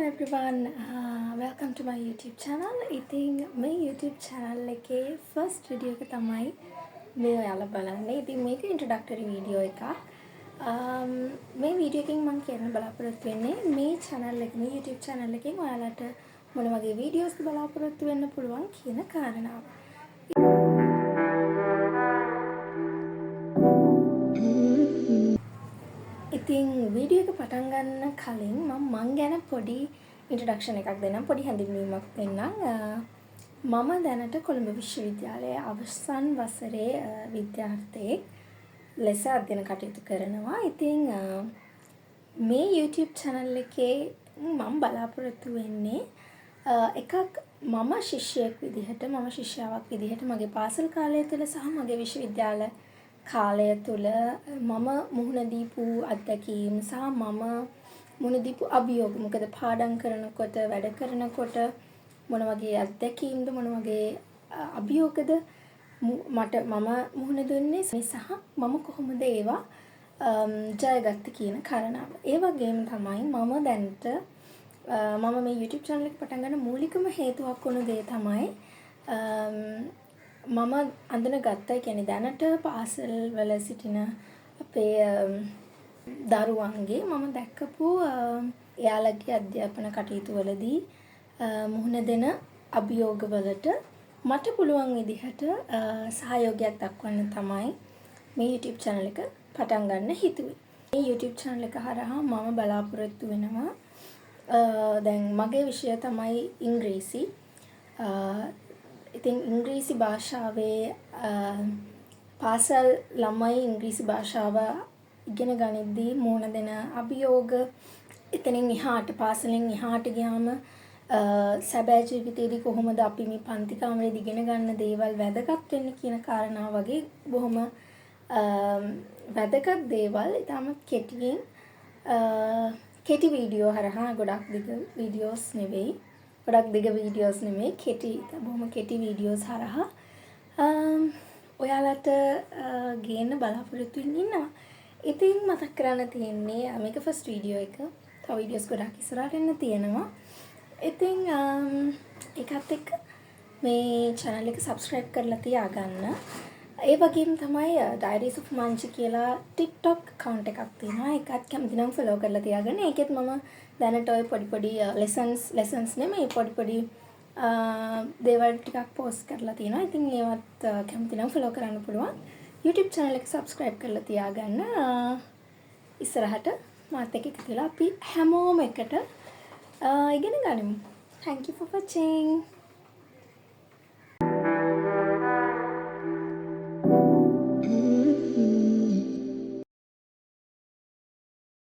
everyone, welcome to my YouTube channel. ඉතින් මේ YouTube channel එකේ first video එක තමයි මේ ඔයාලා බලන්නේ. ඉතින් මේක introductory video එකක්. මේ video එකෙන් මම කියන්න බලාපොරොත්තු වෙන්නේ මේ channel එක මේ YouTube channel එකෙන් ඔයාලට මොන වගේ videos බලාපොරොත්තු වෙන්න පුළුවන් කියන කාරණාව. ඉතින් වීඩියෝ එක පටන් ගන්න කලින් මම ගැන පොඩි ඉන්ට්‍රොඩක්ෂන් එකක් දෙන්නම්, පොඩි හැඳින්වීමක් දෙන්නම්. මම දැනට කොළඹ විශ්වවිද්‍යාලයේ අවසන් වසරේ විද්‍යාර්ථයෙක් ලෙස අධ්‍යයන කටයුතු කරනවා. ඉතින් මේ YouTube channel එකේ මම බලාපොරොත්තු වෙන්නේ එකක් මම ශිෂ්‍යයෙක් විදිහට, මම ශිෂ්‍යාවක් විදිහට මගේ පාසල් කාලය තුළ සහ මගේ විශ්වවිද්‍යාල කාලය තුළ මම මුහුණ දීපු අත්දැකීම් සහ මම මුහුණ දීපු අභියෝග, මොකද පාඩම් කරනකොට වැඩ කරනකොට මොන වගේ අත්දැකීම්ද මොන වගේ අභියෝගද මම මුහුණ දුන්නේ සහ මම කොහොමද ඒවා ජයගත්තේ කියන කාරණාව. ඒ වගේම තමයි මම දැනට මම මේ YouTube channel එක පටන් ගන්න මූලිකම හේතුවක් වුණු දේ තමයි මම අඳුනගත්තා, කියන්නේ දැනට පාසල් වල සිටින අපේ දරුවන්ගේ මම දැක්කපු එයාලගේ අධ්‍යාපන කටයුතු වලදී මුහුණ දෙන අභියෝගවලට මට පුළුවන් විදිහට සහයෝගයක් දක්වන්න තමයි මේ YouTube channel එක පටන් ගන්න හිතුවේ. මේ YouTube channel එක හරහා මම බලාපොරොත්තු වෙනවා දැන් මගේ විෂය තමයි ඉංග්‍රීසි. ඉතින් ඉංග්‍රීසි භාෂාවේ පාසල් ළමයි ඉංග්‍රීසි භාෂාව ඉගෙන ගනිද්දී මුහුණ දෙන අභියෝග, එතනින් එහාට පාසලෙන් එහාට ගියාම සැබෑ ජීවිතේදී කොහොමද අපි මේ පන්ති කාමරේදී ඉගෙන ගන්න දේවල් වැදගත් වෙන්නේ කියන කාරණා වගේ බොහොම වැදගත් දේවල් ඊටම කෙටියෙන් කෙටි වීඩියෝ හරහා, ගොඩක් දිග වීඩියෝස් නෙවෙයි, බොහොම කෙටි වීඩියෝස් හරහා ඔයාලට ගේන්න බලාපොරොත්තු ඉන්නවා. ඉතින් මතක් කරන්න තියෙන්නේ මේක ෆස්ට් වීඩියෝ එක. තව වීඩියෝස් ගොඩක් ඉස්සරහට එන්න තියෙනවා. ඉතින් ඒකත් එක්ක මේ channel එක subscribe කරලා තියාගන්න. ඒ වගේම තමයි Diaries of Manchi කියලා TikTok account එකක් තියෙනවා. ඒකත් කැමති නම් follow කරලා තියාගන්න. ඒකෙත් මම දැනට ඔය පොඩි lessons නෙමෙයි, පොඩි දේවල් ටිකක් post කරලා තියෙනවා. ඉතින් ඒවත් කැමති නම් follow කරන්න පුළුවන්. YouTube channel එක subscribe කරලා තියාගන්න. ඉස්සරහට මාත් එක්ක එකතු වෙලා අපි හැමෝම එකට ඉගෙන ගනිමු. Thank you for watching.